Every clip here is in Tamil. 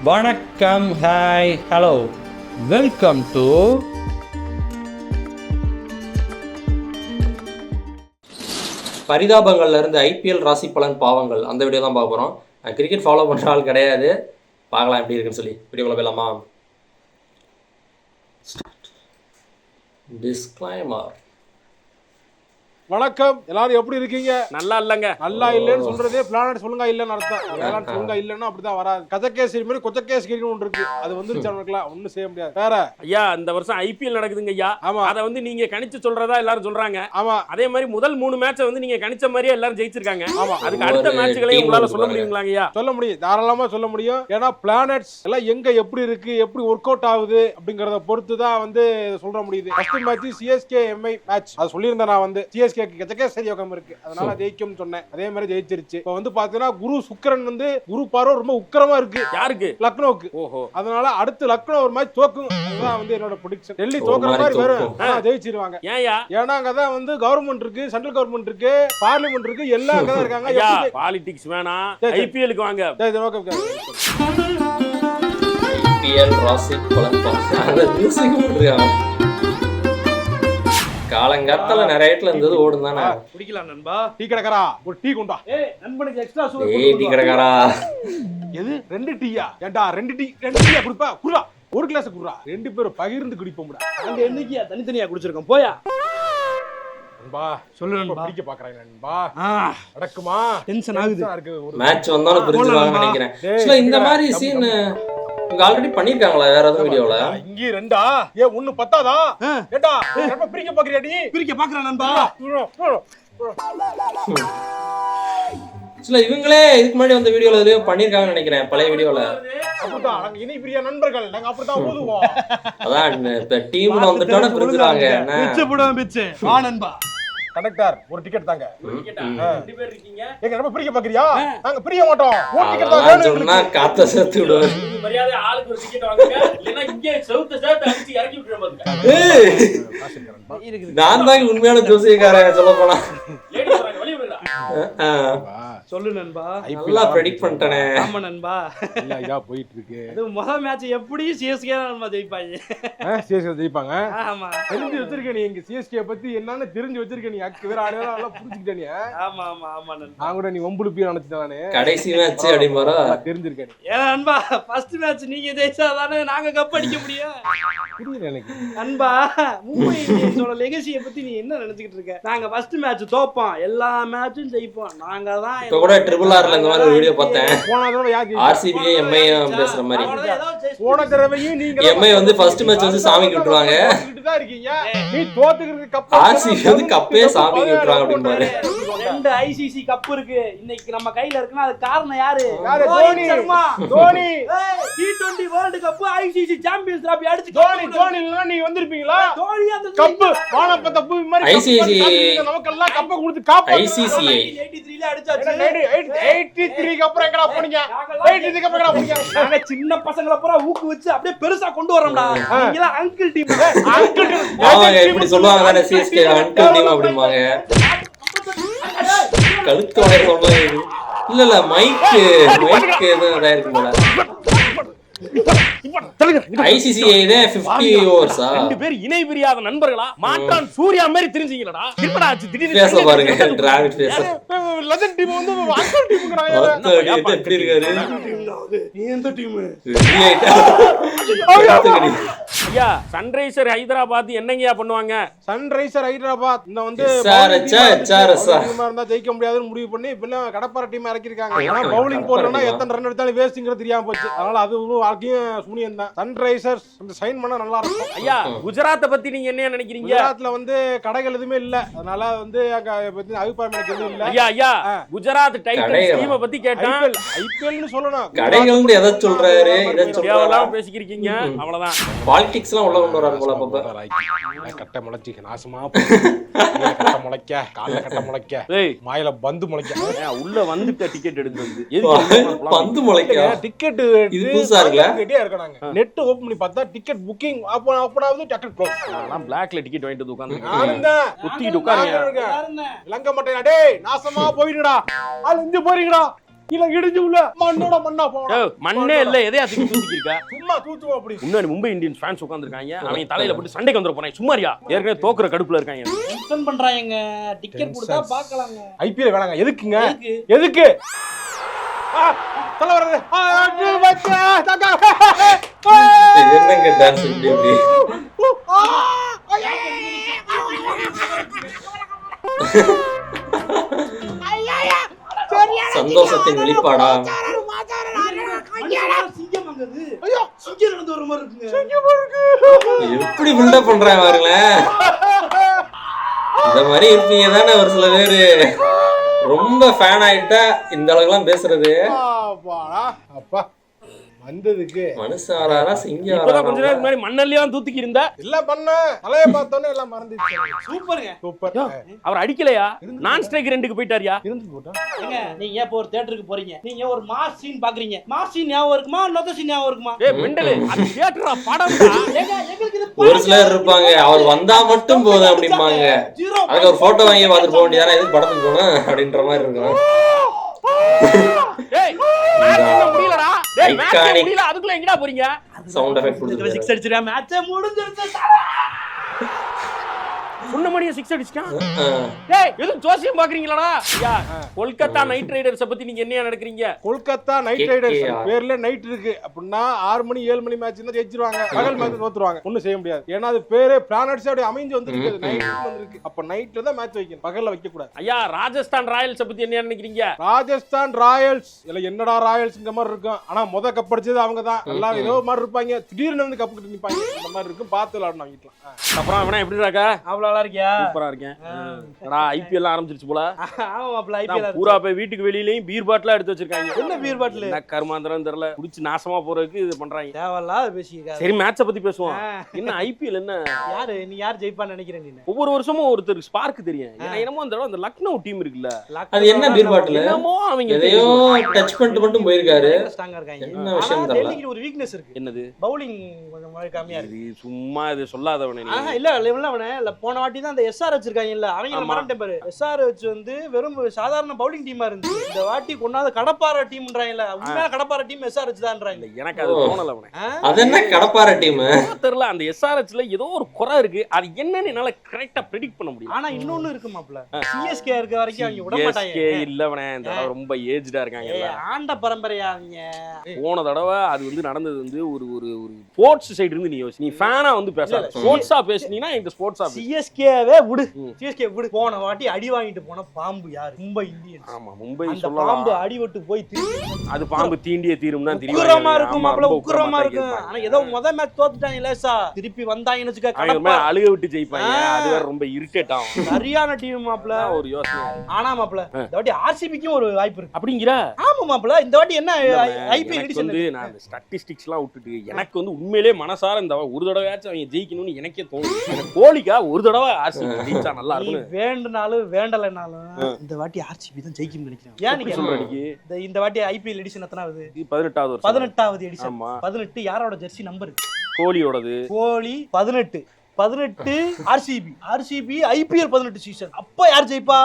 வணக்கம், ஹாய், ஹலோ, வெல்கம் டு பரிதாபங்கள்ல இருந்து ஐபிஎல் ராசி பலன் பாவங்கள். அந்த வீடியோ தான் பார்க்க போகிறோம். நான் கிரிக்கெட் ஃபாலோ பண்ணுற ஆள் கிடையாது. பார்க்கலாம் எப்படி இருக்குன்னு சொல்லி வீடியோக்குள்ள போயிடலாமா? டிஸ்க்ளைமர். வணக்கம், எல்லாரும் எப்படி இருக்கீங்க? நல்லா இல்லங்க. நல்லா இல்லன்னு சொல்றதே பிளானட் சொல்லுங்க இல்லன்னு அர்த்தம். பிளானட் சொல்லுங்க இல்லன்னா அப்படிதான் வராது. கஜகேசரி மாதிரி கொச்சகேசரின்னு ஒன்று இருக்கு, அது வந்துருச்சு. அவனுக்குலாம் ஒன்றும் செய்ய முடியாது. வேற ஐயா, இந்த வருஷம் ஐபிஎல் நடக்குதுங்க ஐயா. ஆமா, அதை வந்து நீங்க கணிச்சு சொல்றதா எல்லாரும் சொல்றாங்க. ஆமா, அதே மாதிரி முதல் 3 மேட்சை வந்து நீங்க கணிச்ச மாதிரியே எல்லாரும் ஜெயிச்சிருக்காங்க. ஆமா, அதுக்கு அடுத்த மேட்ச்களையும் உங்களால சொல்ல முடியுங்களாங்க ஐயா? சொல்ல முடியும், தாராளமா சொல்ல முடியும். ஏன்னா பிளானட்ஸ் எல்லாம் எங்க எப்படி இருக்கு, எப்படி ஒர்க் அவுட் ஆகுது அப்படிங்கறத பொறுத்து தான் வந்து சொல்ற முடியுது. First match CSK Mi match, அது சொல்லியிருந்தேன் நான். வந்து சிஎஸ்கே கஜகேசரி இருக்கு, அதனால ஜெயிக்கும்னு சொன்னேன். அதே மாதிரி ஜெயிச்சிருச்சு. இப்போ வந்து பாத்தீங்கன்னா குரு சுக்கிரன் வந்து குரு பார்வை ரொம்ப உக்கிரமா இருக்கு. யாருக்கு? லக்னோவுக்கு. ஓஹோ. அதனால அடுத்து லக்னோ ஒரு மேட்ச் தோக்கும். அதுதான் வந்து என்னோட ப்ரெடிக்ஷன். டெல்லி தோக்குற மாதிரி வரும், ஜெயிச்சிருவாங்க. ஏன்யா? ஏன்னா அங்கதான் வந்து கவர்மெண்ட் இருக்கு, சென்ட்ரல் கவர்மெண்ட் இருக்கு, பார்லிமெண்ட் இருக்கு, எல்லாம் அங்கதான் இருக்காங்க. பாலிடிக்ஸ் வேணாம், ஐபிஎல்க்கு வாங்க. ஐபிஎல் ராசி பலன் பாவங்கள். காலங்காத்தால நிறைய இடத்துல இருந்தது ஓடும் தானே. குடிக்கலாம் நண்பா. டீ கடைக்காரா, ஒரு டீ கொண்டா. நண்பனுக்கு எக்ஸ்ட்ரா சூப். டீ கடைக்காரா, எது 2 டீயா? ஏண்டா 2 டீயா குடிப்பா? குடுடா, ஒரு கிளாஸ் குடுறா. 2 பேரும் பகிர்ந்து குடிப்போம்டா. அங்க என்னைக்கியா தனித்தனியா குடிச்சிருக்கோம்? போயா நண்பா. சொல்லு நண்பா. பிடிக்க பாக்குறாங்க நண்பா. நடக்குமா? டென்ஷன் ஆகுது. மேட்ச் வந்தாலும் புரிஞ்சுவாங்க நினைக்கிறேன். சோ இந்த மாதிரி சீன் இங்க ஆல்ரெடி பண்ணிருக்காங்களா வேற ஏதாவது வீடியோல? இங்க 2ஆ? ஏ 1 பத்தாதா? ஏண்டா ரொம்ப பிரிக்க பாக்குறியா? நீ பிரிக்க பாக்குற நண்பா. இல்ல இவங்களே இதுக்கு முன்னாடி வந்த வீடியோல எதுலயோ பண்ணிருக்காங்கன்னு நினைக்கிறேன், பழைய வீடியோல. அப்படிதான் நாங்க இணை பிரிய நண்பர்கள், நாங்க அப்படிதான் ஓதுவோம். அதான் இப்ப டீம்ல வந்துட்டோம்னா புரிஞ்சுறாங்க. பிச்சை போடுவோம், பிச்சை. வா நண்பா. கண்டக்டர், ஒரு டிக்கெட் தாங்க. 2 பேர் இருக்கீங்க. எங்க ரொம்ப பிரிக்க பாக்குறியா? நாங்க பிரிய மாட்டோம். ஒரு டிக்கெட் தான் வேணும். சொன்னா காத்த சேர்த்து விடுவாரு. மரியாதை ஆளுக்கு ஒரு டிக்கெட் வாங்குங்க, இல்லனா இங்கே செவுத்த சேர்த்து அடிச்சு இறக்கி விட்டுறேன் பாருங்க. நான் தான் உண்மையான ஜோசியக்காரன் சொல்ல போனா. லேடி சொல்றாங்க, வெளிய விடுடா. சொல்லு நண்பா. நல்லா பிரெடிக்ட் பண்ணிட்டனே. ஆமா நண்பா. இல்ல இதா போயிட்டு இருக்கு. அது முதல் மேட்ச் எப்படி சிஎஸ்கே நண்பா ஜெயிப்பாங்க. சிஎஸ்கே ஜெயிப்பாங்க. ஆமா, தெரிஞ்சு வச்சிருக்க நீ. இங்க சிஎஸ்கே பத்தி என்னன்னு தெரிஞ்சு வச்சிருக்க நீ. அக்கு வேற ஆளெல்லாம் நல்லா புரிஞ்சுக்கிட்ட நீ. ஆமா ஆமா ஆமா நண்பா. நான் கூட நீ ஒம்புலுப்பியா நினைச்சிட்டேன் நானு. கடைசி மேட்ச் அப்படிமாரா தெரிஞ்சிருக்க நீ. ஏன்னா நண்பா, ஃபர்ஸ்ட் மேட்ச் நீங்க ஜெயிச்சாதானே நாங்க கப் அடிக்க முடியும். புரியல எனக்கு நண்பா. மும்பை இந்தியன்ஸோட லெகசியை பத்தி நீ என்ன நினைச்சிட்டு இருக்க? நாங்க ஃபர்ஸ்ட் மேட்ச் தோப்போம், எல்லா மேட்சும் ஜெயிப்போம். நாங்க தான் கூட ட்ரிபிள் ஆர்ல இந்த மாதிரி ஒரு வீடியோ பார்த்தேன். போன தடவை யார் ஆர்சிபி எம்ஐ பேசுற மாதிரி. போன தடவையும் நீங்க எம்ஐ வந்து ஃபர்ஸ்ட் மேட்ச் வந்து சாமிக்கு விட்டுருவாங்க. தான் இருக்கீங்க. நீ தோத்துக்கிற கப் ஆர்சிபி வந்து கப்பே சாமிக்கு விட்டுறாங்க அப்படிம்பாரு. 2 ஐசிசி கப் இருக்கு இன்னைக்கு நம்ம கையில இருக்குன்னா அது காரணம் யாரு? Dhoni. Dhoni T20 world cup ICC champions trophy அடிச்சு. தோனி இல்லனா நீ வந்திருப்பீங்களா? தோனி அந்த கப் வானப்ப தப்பு மாதிரி ஐசிசி நமக்கெல்லாம் கப்ப கொடுத்து காப்பா. ஐசிசி 83 ல அடிச்சாச்சு. 83க்கு அப்புறம் எங்கடா போனீங்க? 83க்கு அப்புறம் எங்கடா போனீங்க? நாங்க சின்ன பசங்கள பூரா ஊக்கு வச்சு அப்படியே பெருசா கொண்டு வரோம்டா. நீங்க அங்கிள் டீம். Uncle team. அவங்க இப்படி சொல்லுவாங்க தானே, சிஎஸ்கே அங்கிள் டீம் அப்படிம்பாங்க. கழுத்து வரை சொல்றாங்க. இல்ல மைக் எதுவும் இதா இருக்கும் போல. ஐசிசி 50 ஓவர்ஸா? 2 பேர் இணை பிரியாத நண்பர்களா? மாட்டான் சூர்யா மாதிரி தெரிஞ்சீங்களடா. திருப்படா திடீர்னு பேச பாருங்க, டிராவிட் பேச. லெஜண்ட் டீம் வந்து அங்கிள் டீம்ங்கறாங்க. எப்படி இருக்காரு? நீ எந்த டீம்? ஐயா, சன்ரைசர் ஹைதராபாத் என்னங்கயா பண்ணுவாங்க? சன்ரைசர் ஹைதராபாத் இந்த வந்து இருந்தா ஜெயிக்க முடியாதுன்னு முடிவு பண்ணி இப்ப கடப்பார டீம் இறக்கி இருக்காங்க. ஆனா பவுலிங் போடலன்னா எத்தனை ரன் எடுத்தாலும் வேஸ்ட்ங்கிறது தெரியாம போச்சு. அதனால அது வாழ்க்கையும் சூனியம் தான். சன்ரைசர்ஸ் அந்த சைன் பண்ணா நல்லா இருக்கும். ஐயா, குஜராத்தை பத்தி நீங்க என்ன நினைக்கிறீங்க? குஜராத்ல வந்து கடைகள் எதுவுமே இல்ல, அதனால வந்து அங்க பத்தி அபிப்பிராயம் எனக்கு எதுவும் இல்ல. ஐயா ஐயா, குஜராத் டைட்டன்ஸ் டீமை பத்தி கேட்டேன். ஐபிஎல்னு சொல்லணும். கடைகள் எதை சொல்றாரு? இத சொல்றாரா? பேசிக்கிறீங்க அவ்வளவுதான். பாலிடிக்ஸ்லாம் உள்ள கொண்டு வராங்க போல. அப்பப்ப கட்ட முளைச்சி நாசமா கட்ட முளைக்க, கால்ல கட்ட முளைக்க, மாயில பந்து முளைக்க. உள்ள வந்துட்ட டிக்கெட் எடுத்து பந்து முளைக்க டிக்கெட் இது புதுசா இருக்குல. இருக்காங்க. நெட் ஓபன் பண்ணி பார்த்தா டிக்கெட் புக்கிங் ஓபன் ஆகுது, டிக்கெட் க்ளோஸ். நான் பிளாக்ல டிக்கெட் வாங்கிட்டு உட்கார்ந்து குத்திட்டு உட்காருங்க. லங்க மட்டையா டேய், நாசமா போயிடுடா. ஆள் இங்க போறீங்கடா. கீழே இடிஞ்சு உள்ள மண்ணோட மண்ணா போனா மண்ணே இல்ல எதையா தூக்கி இருக்கா சும்மா தூத்துவோம் அப்படி. முன்னாடி மும்பை இந்தியன்ஸ் ஃபேன்ஸ் உட்கார்ந்திருக்காங்க. அவங்க தலையில போட்டு சண்டைக்கு வந்துற போறாங்க. சும்மாரியா ஏற்கனவே தோக்குற கடுப்புல இருக்காங்க. டென்ஷன் பண்றாங்க. டிக்கெட் கொடுத்தா பார்க்கலாங்க. ஐபிஎல் வேணாங்க. எதுக்குங்க? எதுக்கு? தல வரது. என்னங்க டான்ஸ் இப்படி சந்தோஷத்தின் வெளிப்பாடா? எப்படி பில்டப் பண்றாங்க பாருங்களேன். இந்த மாதிரி இருப்பீங்க தானே ஒரு சில பேரு. ரொம்ப ஃபேன் ஆயிட்டா இந்த அளவுக்குலாம் பேசுறது. அப்பா வந்ததுக்கு மனுஷாரா சிங்கம் இப்பதான் கொஞ்ச நேரம் முன்னாடி மண்ணல்லையும் தூக்கி இருந்தா இல்ல பண்ண தலைய பார்த்தோன்னே எல்லாம் மறந்துச்சு. சூப்பருங்க. சூப்பர். அவர் அடிக்கலையா? நான் ஸ்ட்ரைக் 2க்கு போயிட்டாரியா? இருந்து போட்டா ஏங்க நீங்க இப்போ ஒரு தியேட்டருக்கு போறீங்க. நீங்க ஒரு மாஸ் சீன் பாக்குறீங்க. மாஸ் சீன் ஞாபகம் இருக்குமா? நொத்த சீன் ஞாபகம் இருக்குமா? ஏய் மெண்டல், அது தியேட்டரா படம்டா. ஏங்க எங்களுக்கு இது ஒரு சிலர் இருப்பாங்க, அவர் வந்தா மட்டும் போதும் அப்படிம்பாங்க. அதுக்கு ஒரு போட்டோ வாங்கி பார்த்துட்டு போக வேண்டியதானே, எதுக்கு படத்துக்கு போகணும் அப்படின்ற மாதிரி இருக்கும். டேய் மேட்ச் இன்னும் முடியலடா. டேய் மேட்ச் முடியல, அதுக்குள்ள எங்கடா போறீங்க? சவுண்ட் எஃபெக்ட் கொடுத்து 6 அடிச்சிரா. மேட்ச் முடிஞ்சிருச்சு. முன்ன மணியே 6 அடிச்சான். டேய் எதுவும் ஜோசியம் பாக்குறீங்களாடா? ஐயா கொல்கத்தா நைட் ரைடர்ஸ் பத்தி நீங்க என்னையா நடக்குறீங்க? கொல்கத்தா நைட் ரைடர்ஸ் பேர்ல நைட் இருக்கு அப்படின்னா 6 மணி 7 மணி மேட்ச் தான் ஜெயிச்சிருவாங்க. பகல் மேட்ச் தோத்துருவாங்க. ஒண்ணும் செய்ய முடியாது. ஏன்னா அது பேரே பிளானட்ஸ் அப்படி அமைஞ்சு வந்திருக்கு. நைட் வந்திருக்கு. அப்ப நைட்ல தான் மேட்ச் வைக்கணும், பகல்ல வைக்க கூடாது. ஐயா ராஜஸ்தான் ராயல்ஸ் பத்தி என்ன நினைக்கிறீங்க? ராஜஸ்தான் ராயல்ஸ் இல்ல என்னடா ராயல்ஸ்ங்கிற மாதிரி இருக்கும். ஆனா முத கப் அடிச்சது அவங்க தான். எல்லாம் ஏதோ மாதிரி இருப்பாங்க. திடீர்னு வந்து கப் கிட்ட நிப்பாங்க. அந்த மாதிரி இருக்கும். பார்த்து விளையாடணும் வீட்டுல. அப்புறம் அவனா எப்படி இருக்கா? அவ்வளவு நல்லா இருக்கியா? சூப்பரா இருக்கேன். ஐபிஎல் ஆரம்பிச்சிருச்சு போல. ஆமா மாப்ள ஐபிஎல் பூரா போய் வீட்டுக்கு வெளியிலயும் பீர் பாட்டிலா எடுத்து வச்சிருக்காங்க. என்ன பீர் பாட்டில்? என்ன கர்மாந்திரம் தெரியல. குடிச்சு நாசமா போறதுக்கு இது பண்றாங்க. தேவல்லாத பேசிக்க. சரி மேட்ச பத்தி பேசுவோம். என்ன ஐபிஎல் என்ன? யாரு நீ யார் ஜெயிப்பான்னு நினைக்கிறேன் நீ? ஒவ்வொரு வருஷமும் ஒருத்தர் ஸ்பார்க் தெரியும். ஏன்னா என்னமோ அந்த லக்னோ டீம் இருக்குல்ல, அது என்ன பீர் பாட்டில் என்னமோ அவங்க எதையோ டச் பண்ணிட்டு மட்டும் போயிருக்காரு. ஸ்ட்ராங்கா இருக்காங்க. என்ன விஷயம் தெரியல. டெல்லிக்கு ஒரு வீக்னஸ் இருக்கு. என்னது? பவுலிங் கொஞ்சம் மாதிரி கம்மியா இருக்கு. சும்மா இது சொல்லாதவனே நீ. இல்ல லெவல்ல அவனே இல்ல. போன வாட்டி தான் அந்த எஸ்ஆர் வச்சிருக்காங்க இல்ல, அவங்க மறந்துட்டேன் பாரு. எஸ்ஆர் வச்சு வந்து வெறும் சாதாரண பவுலிங் டீமா இருந்துச்சு. இந்த வாட்டி கொண்டாத கடப்பார டீம்ன்றாங்கல, உண்மையா கடப்பார டீம் எஸ்ஆர் வச்சுதான்றாங்க. எனக்கு அது தோணல அவனே. அது என்ன கடப்பார டீம் தெரியல. அந்த எஸ்ஆர்ஹெச்ல ஏதோ ஒரு குறை இருக்கு. அது என்னன்னு என்னால கரெக்ட்டா பிரெடிக்ட் பண்ண முடியல. ஆனா இன்னொன்னு இருக்கு மாப்ள. சிஎஸ்கே இருக்க வரைக்கும் அவங்க விட மாட்டாங்க. சிஎஸ்கே இல்லவனே இந்த ரொம்ப ஏஜ்டா இருக்காங்க. ஆண்ட பரம்பரையா அவங்க. போன தடவை அது வந்து நடந்தது வந்து ஒரு ஒரு ஒரு ஸ்போர்ட்ஸ் சைடு இருந்து நீ யோசி. நீ ஃபேனா வந்து பேசாத. ஸ்போர்ட்ஸா பேசுனீனா இந்த ஸ்போர்ட்ஸா சிஎஸ்கேவே விடு. சிஎஸ்கே விடு. போன வாட்டி அடி வாங்கிட்டு போன பாம்பு யாரு? மும்பை இந்தியன்ஸ். ஆமா மும்பை அந்த சொல்லலாம். பாம்பு அடிபட்டு போய் அது பாம்பு தீண்டியே தீரும் தான் தெரியும். உக்கிரமா இருக்கும் மாப்ள, உக்கிரமா இருக்கும். ஆனா ஏதோ முத மேட்ச் தோத்துட்டாங்க லேசா. திருப்பி வந்தாங்கன்னு வெச்சுக்க கடப்பா அழுக விட்டு ஜெயிப்பாங்க. அது வேற ரொம்ப இரிட்டேட் ஆகும். சரியான டீம் மாப்ள. ஒரு யோசனை. ஆனா மாப்ள இந்த வாட்டி ஆர்சிபிக்கும் ஒரு வாய்ப்பு இருக்கு. அப்படிங்கற? ஆமா மாப்ள. இந்த வாட்டி என்ன ஐபிஎல் எடிஷன் வந்து நான் அந்த ஸ்டாட்டிஸ்டிக்ஸ்லாம் விட்டுட்டு எனக்கு வந்து உண்மையிலேயே மனசார இந்த ஒரு தடவையாச்சும் அவங்க ஜெயிக்கணும்னு எனக்கே தோணுது. கோலிக்கா ஒரு தடவை ஆர்சிபி ஜெயிச்சா நல்லா இருக்கும். வேண்டுனாலும் வேண்டலனாலும் இந்த வாட்டி ஆர்சிபி தான் ஜெயிக்கும்னு நினைக்கிறேன். ஏன் நீங்க சொல்றீங்க? இந்த வாட்டி ஐபிஎல் எடிஷன் எத்தனாவது? 18வது வருஷம். 18வது எடிஷன். 18 யாரோட ஜெர்சி நம்பர்? கோலியோடது. கோலி 18 ஆர்சிபி ஐபிஎல் 18 சீசன். அப்ப யார் ஜெயிப்பா?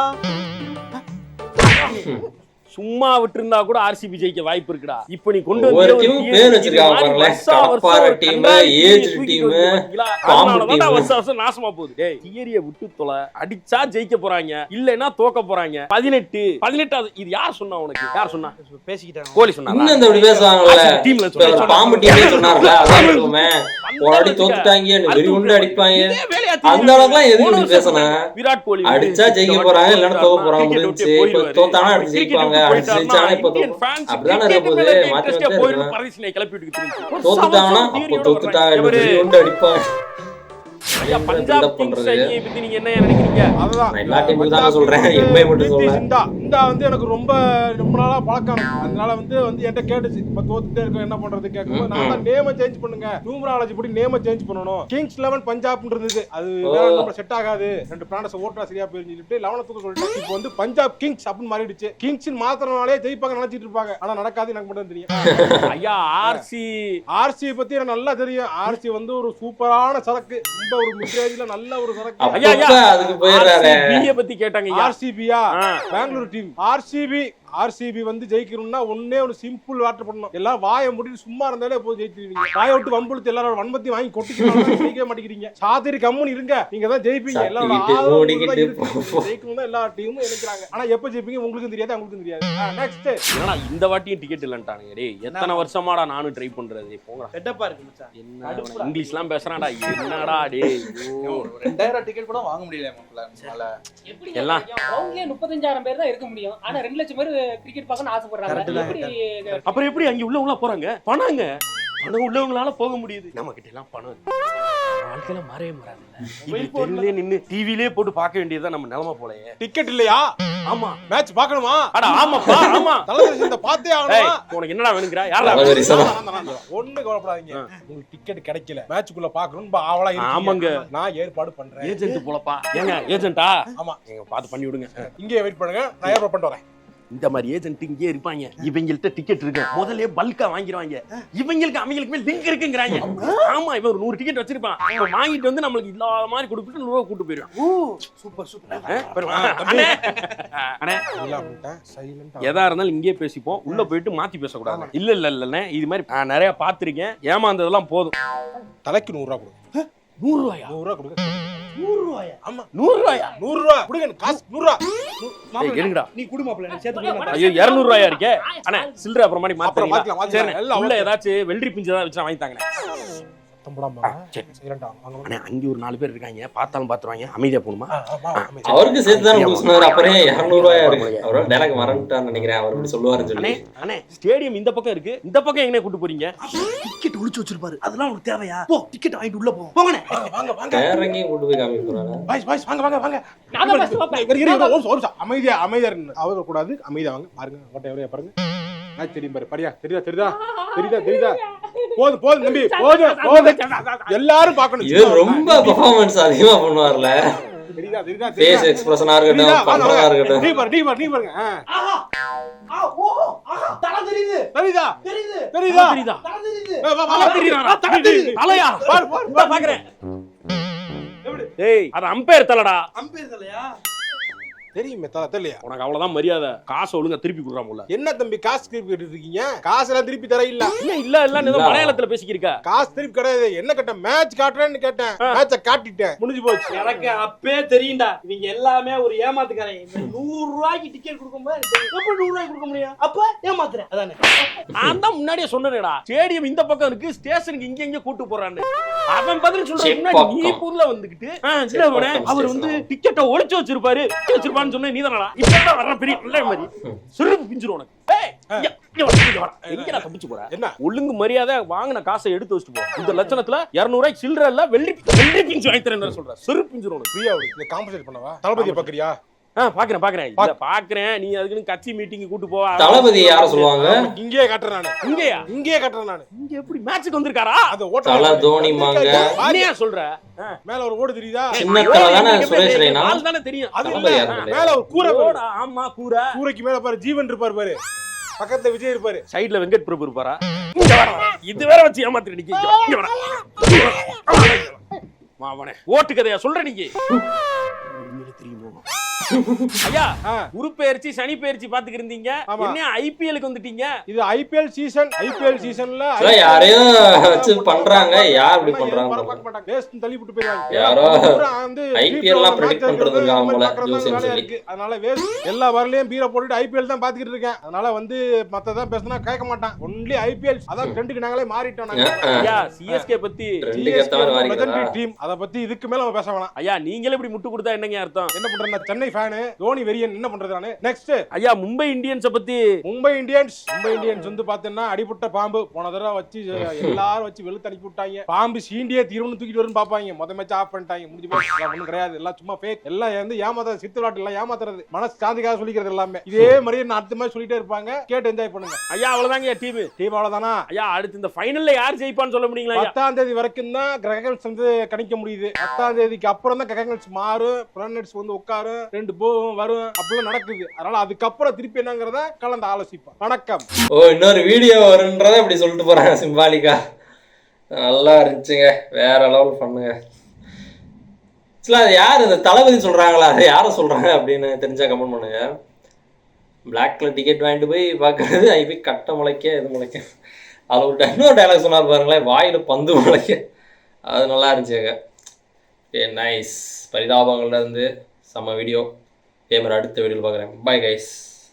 சும்மா விட்டுருந்தா கூட ஆர்சிபி ஜெயிக்க வாய்ப்பு இருக்குடா. இப்போ நீ கொண்டு ஒரு டீம் பேர் வச்சிருக்காங்க பாருங்க. கடப்பார டீம், ஏஜ் டீம், பாம்பு டீம். வருஷம் நாசமா போகுது. டேய் தியரிய விட்டு தொலை. அடிச்சா ஜெயிக்க போறாங்க, இல்லனா தோக்க போறாங்க. 18 இது யார் சொன்னா உனக்கு? யார் சொன்னா? பேசிக்கிட்டாங்க. கோலி சொன்னாரா? இன்னும் இந்த இப்படி பேசுவாங்கல. டீம்ல பாம்பு டீமே சொன்னார்ல. அதான் இருக்குமே. ஒரு அடி தோத்துட்டாங்க, வெறி உண்டு அடிப்பாங்க. அந்த அளவுக்குலாம் எதுக்கு பேசணும்? விராட் கோலி அடிச்சா ஜெயிக்க போறாங்க, இல்லனா தோக்க போறாங்க முடிஞ்சு. இப்போ தோத்தானா அடுத்து ஜெயிப்பாங்க. தோத்துட்டாங்கன்னா அப்போ தோத்துட்டாங்க அடிப்பாங்க. பஞ்சாப் கிங்ஸ் அணியை பத்தி நீங்க என்ன நினைக்கிறீங்க? அதுதான் எல்லா டீமுக்கும் தான் சொல்றேன். எம்ஐ மட்டும் சொல்றேன். இந்த வந்து எனக்கு ரொம்ப நாளா பழக்கம். அதனால வந்து என்கிட்ட கேட்டுச்சு, இப்ப தோத்துட்டே இருக்கோம் என்ன பண்றது கேட்கும்போது நான் தான் நேம சேஞ்ச் பண்ணுங்க, நியூமராலஜி படி நேம சேஞ்ச் பண்ணணும். கிங்ஸ் 11 பஞ்சாப் இருந்தது. அது நம்ம செட் ஆகாது, 2 பிளானட்ஸ் ஓட்டா சரியா போயிருந்துட்டு 11க்கு சொல்லிட்டேன். இப்போ வந்து பஞ்சாப் கிங்ஸ் அப்படின்னு மாறிடுச்சு. கிங்ஸ் மாத்திரனாலே ஜெயிப்பாங்க நினைச்சிட்டு இருப்பாங்க. ஆனா நடக்காது. எனக்கு மட்டும் தெரியும். ஐயா ஆர்சி பத்தி எனக்கு நல்லா தெரியும். ஆர்சி வந்து ஒரு சூப்பரான சரக்கு. ஒரு மிட்ரேஞ்ச்ல நல்ல ஒரு சரக்கு. அதுக்கு போயிராரே. பிஏ பத்தி கேட்டாங்க. ஆர்சிபியா பெங்களூர் டீம். ஆர்சிபி ஆர்சிபி வந்து ஜெயிக்கணும்னா ஒன்னே ஒரு சிம்பிள் வாட்டர் பண்ணணும். எல்லாம் வாயை முடிட்டு சும்மா இருந்தாலே போய் ஜெயிச்சிருவீங்க. வாயை விட்டு வம்புழுத்து எல்லாரோட வன்மத்தையும் வாங்கி கொட்டிக்கலாம் ஜெயிக்கவே மாட்டேங்கிறீங்க. சாதிரி கம்முன்னு இருங்க, நீங்க தான் ஜெயிப்பீங்க. எல்லாரோட ஜெயிக்கணும் தான் எல்லா டீமும் நினைக்கிறாங்க. ஆனா எப்ப ஜெயிப்பீங்க உங்களுக்கும் தெரியாது, அவங்களுக்கும் தெரியாது. நெக்ஸ்ட் என்னடா இந்த வாட்டியும் டிக்கெட் இல்லன்ட்டானுங்க. டேய் எத்தனை வருஷமாடா நானும் ட்ரை பண்றது. போங்கடா செட்டப்பா இருக்கு மச்சான். என்ன இங்கிலீஷ்லாம் பேசுறான்டா. என்னடா டேய் 2000 டிக்கெட் கூட வாங்க முடியல மக்களால. எல்லாம் கிரவுண்ட்லயே 35,000 பேர் தான் இருக்க முடியும். ஆனா 2 லட்சம் பேர் கிரிக்கெட் பார்க்கணும்னு ஆசைப்படுறாங்க. எப்படி அப்புறம் எப்படி அங்க உள்ள போறாங்க? பணங்க பணம் உள்ளவங்களால போக முடியுது. நம்ம கிட்ட எல்லாம் பணம் இருக்கு. வாழ்க்கையில மறைய மறாங்கல்ல. நின்னு டிவிலே போட்டு பார்க்க வேண்டியதுதான் நம்ம நிலைமை போலயே. டிக்கெட் இல்லையா? ஆமா மேட்ச் பார்க்கணுமா? அட ஆமாப்பா ஆமா. தலைவர் இந்த பார்த்தே ஆகணுமா? உனக்கு என்னடா வேணுங்கற? யாரா ஒண்ணு கவலைப்படாதீங்க. உங்களுக்கு டிக்கெட் கிடைக்கல, மேட்ச்க்குள்ள பார்க்கணும்னு ஆவலா இருக்கீங்க. ஆமாங்க, நான் ஏற்பாடு பண்றேன். ஏஜென்ட் போலப்பா. ஏங்க ஏஜென்ட்டா? ஆமா, நீங்க பாத்து பண்ணி விடுங்க. இங்கே வெயிட் பண்ணுங்க, நான் ஏற்பாடு பண்ணிட்டு வரேன். இந்த மாதிரி ஏஜென்ட் இங்கே இருப்பாங்க. இவங்கள்ட்ட டிக்கெட் இருக்கு, முதல்ல பல்கா வாங்கிடுவாங்க. இவங்களுக்கு அவங்களுக்கு லிங்க் இருக்குங்கறாங்க. ஆமா, இவன் ஒரு 100 டிக்கெட் வச்சிருப்பான். அவன் வாங்கிட்டு வந்து நம்மளுக்கு இல்லாத மாதிரி கொடுத்துட்டு 100 ரூபாய் கூட்டி போயிடுவான். Super super. அண்ணே அண்ணே எல்லாம் பண்ணிட்டேன், சைலண்டா. எதா இருந்தாலும் இங்கே பேசிப்போம், உள்ள போயிட்டு மாத்தி பேசக்கூடாது. இல்ல இல்ல இல்லண்ணே, இது மாதிரி நான் நிறைய பாத்திருக்கேன். ஏமாந்ததெல்லாம் போதும். தலைக்கு 100 ரூபாய் கொடுங்க. 100 ரூபாயா? 100 ரூபாய் கொடுங்க. 100 ரூபாயா? ஆமா 100 ரூபாயா? 100 ரூபாய் கொடுங்க. காசு 100 ரூபாய். எடுங்கடா. நீ குடு மாப்ள, நீ சேர்த்து கொடுங்க. ஐயோ 200 ரூபாயா இருக்கே. அண்ணே சில்லற அப்புறம் மாதிரி அப்புறம் மாத்திரலாம். மாத்திக்கலாம். எல்லாம் உள்ள ஏதாச்சும் வெள்ளரி பிஞ்சு ஏதாவது வச்சா வாங்கி தாங்கண்ணே. தம்படாமா சைலண்டா வாங்க. அண்ணே அங்க ஒரு 4 பேர் இருக்காங்க, பார்த்தாலும் பாத்துருவாங்க. அமைதியா போணுமா? அவருக்கு சேர்த்து தான் கொடுத்துனாரு. அப்புறம் 200 ரூபாயா இருக்கு. அவரோட டைரக்ட் மறந்துட்டான்னு நினைக்கிறேன். அவர் இப்படி சொல்லுவாருன்னு சொல்லி. அண்ணே ஸ்டேடியம் இந்த பக்கம் இருக்கு, இந்த பக்கம் எங்கனே கூட்டி போறீங்க? டிக்கெட் ஒளிச்சு வச்சிருப்பாரு, அதெல்லாம் உங்களுக்கு தேவையா? போ டிக்கெட் வாங்கிட்டு உள்ள போ. போங்கண்ணே. வாங்க வாங்க. வேற எங்கேயும் கூட்டு போய் காமிக்க போறாங்க. பாய்ஸ் வாங்க வாங்க வாங்க. நான் தான் first வைப்பேன். அமைதியா அவங்க கூடாது. அமைதியா வாங்க. பாருங்க கோட்டை எவ்வளவு பாருங்க. மேட்ச் தெரியும் பாரு. பாரியா தெரியுதா? போதும் தம்பி, போதும். எல்லாரும் பார்க்கணும். இது ரொம்ப பெர்ஃபார்மன்ஸ் அதிகமா பண்ணுவார்ல. தெரியுதா? ஃபேஸ் எக்ஸ்பிரஷனா இருக்கட்டும், பண்றதா இருக்கட்டும். நீ பாருங்க. ஆஹா ஆஹா தலை தெரியுது. தெரியுதா? தலை தெரியுது. தலை தெரியுதா? தலையா? பாக்குறேன். ஏய் அது அம்பையர் தலைடா. அம்பேர் தலையா? தெரியுமே தெரியலையா? உனக்கு அவ்வளவுதான் மரியாதை. காசை ஒழுங்கா திருப்பி கொடுறான் போல. என்ன தம்பி காசு திருப்பி கேட்டு இருக்கீங்க? காசெல்லாம் திருப்பி தர இல்ல. இல்ல ஏதோ மலையாளத்துல பேசிக்கிருக்க. காசு திருப்பி கிடையாது. என்ன கேட்டேன்? மேட்ச் காட்டுறேன்னு கேட்டேன். மேட்ச காட்டிட்டேன், முடிஞ்சு போச்சு. எனக்கு அப்பே தெரியும்டா, இவங்க எல்லாமே ஒரு ஏமாத்துக்காரங்க. 100 ரூபாய்க்கு டிக்கெட் கொடுக்கும்போது எப்படி 100 ரூபாய்க்கு கொடுக்க முடியும்? அப்ப ஏமாத்துறேன். அதானே நான் தான் முன்னாடியே சொன்னேடா, ஸ்டேடியம் இந்த பக்கம் இருக்கு, ஸ்டேஷனுக்கு இங்க கூட்டு போறான்னு. அவன் பதில் சொல்றான். நீ புதுல வந்துகிட்டு அவர் வந்து டிக்கெட்டை ஒளிச்சு வச்சிருப்பாரு சொன்ன நீ தானடா. இப்பதான் வர்ற பெரிய நல்ல மாதிரி சிறுப்பு பிஞ்சிரும் உனக்கு. எங்கடா தப்பிச்சு போற? என்ன ஒழுங்கு மரியாதை வாங்கின காசை எடுத்து வச்சுட்டு போ. இந்த லட்சணத்துல 200 ரூபாய்க்கு சில்லற இல்ல, வெள்ளி பிஞ்சு வாங்கி தரேன் சொல்ற. சிறுப்பு பிஞ்சிரும் உனக்கு. ஃப்ரீயா இந்த காம்பன்சேட் பண்ணவா? தளபதியை பாக்குறியா? பாக்குறேன். நீ அதுக்கு கட்சி மீட்டிங் கூட்டு போவா. தளபதி யார சொல்லுவாங்க? இங்கேயே காட்டுறேன் நானு. இங்கேயே காட்டுறேன் நானு. இங்க எப்படி மேட்ச்க்கு வந்திருக்காரா? அது ஓட்ட தல தோனி மாங்க. நீயா சொல்ற? மேல ஒரு ஓடு தெரியுதா? சின்னத்தல தான சுரேஷ் ரெய்னா. ஆள் தான தெரியும். அது மேல ஒரு கூரை ஓட. ஆமா கூரை. கூரைக்கு மேல பாரு ஜீவன் இருப்பாரு பாரு. பக்கத்துல விஜய் இருப்பாரு. சைடுல வெங்கட் பிரபு இருப்பாரா? இங்க வர. இது வேற வச்சு ஏமாத்திட்டு நிக்கீங்க. இங்க வர. மாவனே ஓட்டு கதையா சொல்ற நீங்க? தெரியுமோ ஐயா, குரு பெயர்ச்சி சனி பெயர்ச்சி பாத்துக்கிட்டு இருந்தீங்க. என்ன ஐபிஎல்க்கு வந்துட்டீங்க? இது ஐபிஎல் சீசன்ல யாரையோ வச்சு பண்றாங்க. யார் இப்படி பண்றாங்க? பார்க்க மாட்டாங்க. வேஸ்ட் தள்ளி விட்டு போயிடுவாங்க. யாரோ வந்து ஐபிஎல்லாம் பிரெடிக்ட் பண்றது இருக்காங்க போல ஜோசியம் சொல்லி. அதனால வேஸ்ட் எல்லா வரலையும் பீர போட்டுட்டு ஐபிஎல் தான் பாத்துக்கிட்டு இருக்கேன். அதனால வந்து மத்ததான் பேசினா கேட்க மாட்டான். Only IPL. அதான் ட்ரெண்டுக்கு நாங்களே மாறிட்டோம். நாங்க ஐயா சிஎஸ்கே பத்தி டீம் அத பத்தி இதுக்கு மேல நம்ம பேச வேணாம். ஐயா நீங்களே இப்படி முட்டு கொடுத்தா என்னங்க அர்த்தம்? என்ன பண்றேன்னா சென்னை ஃபேன் தோனி வெறியன் என்ன பண்றது நானு? நெக்ஸ்ட் ஐயா மும்பை இந்தியன்ஸ் பத்தி. மும்பை இந்தியன்ஸ் வந்து பாத்தீங்கன்னா அடிபட்ட பாம்பு. போன தடவை வச்சு எல்லாரும் வச்சு வெளுத்து அனுப்பி விட்டாங்க. பாம்பு சீண்டியே தீர்வுன்னு தூக்கிட்டு வரும்னு பாப்பாங்க. மேட்ச் ஆஃப் பண்ணிட்டாங்க. முடிஞ்சு போச்சு. ஒண்ணும் கிடையாது. எல்லாம் சும்மா ஃபேக். எல்லாம் வந்து ஏமாத்த சித்து விளையாட்டு எல்லாம் ஏமாத்துறது. மனசு சாந்திக்காக சொல்லிக்கிறது எல்லாமே. இதே மாதிரியே நான் அடுத்த மாதிரி சொல்லிட்டே இருப்பாங்க. கேட்டு என்ஜாய் பண்ணுங்க. ஐயா அவ்வளவுதாங்க டீம் அவ்வளவுதானா? ஐயா அடுத்து இந்த ஃபைனல்ல யார் ஜெயிப்பான்னு சொல்ல முடியுங்களா? 10ஆம் தேதி வரைக்கும் தான் கிரகங்கள் வந்து கணிக்க முடியுது. 10ஆம் தேதிக்கு அப்புறம் தான் கிரகங்கள் மாறும். பிளானட்ஸ் வந்து உட்காரும், 2 போகும் வரும், அப்படிலாம் நடக்குது. அதனால அதுக்கப்புறம் திருப்பி என்னங்கிறத கலந்து ஆலோசிப்போம். வணக்கம். இன்னொரு வீடியோ வருன்றத இப்படி சொல்லிட்டு போறாங்க சிம்பாலிக்கா. நல்லா இருந்துச்சுங்க. வேற லெவல் பண்ணுங்க. அது யாரு இந்த தளபதி சொல்றாங்களா? அது யார சொல்றாங்க அப்படின்னு தெரிஞ்சா கமெண்ட் பண்ணுங்க. பிளாக்ல டிக்கெட் வாங்கிட்டு போய் பார்க்கறது அது போய் கட்ட முளைக்க இது முளைக்க. அதில் ஒரு இன்னொரு டைலாக் சொன்னார் பாருங்களேன், வாயில் பந்து முளைக்க. அது நல்லா இருந்துச்சுங்க. நைஸ். பரிதாபங்கள்ல இருந்து செம்ம வீடியோ. இதே மாதிரி அடுத்த வீடியோவில் பார்க்குறேன். Bye guys.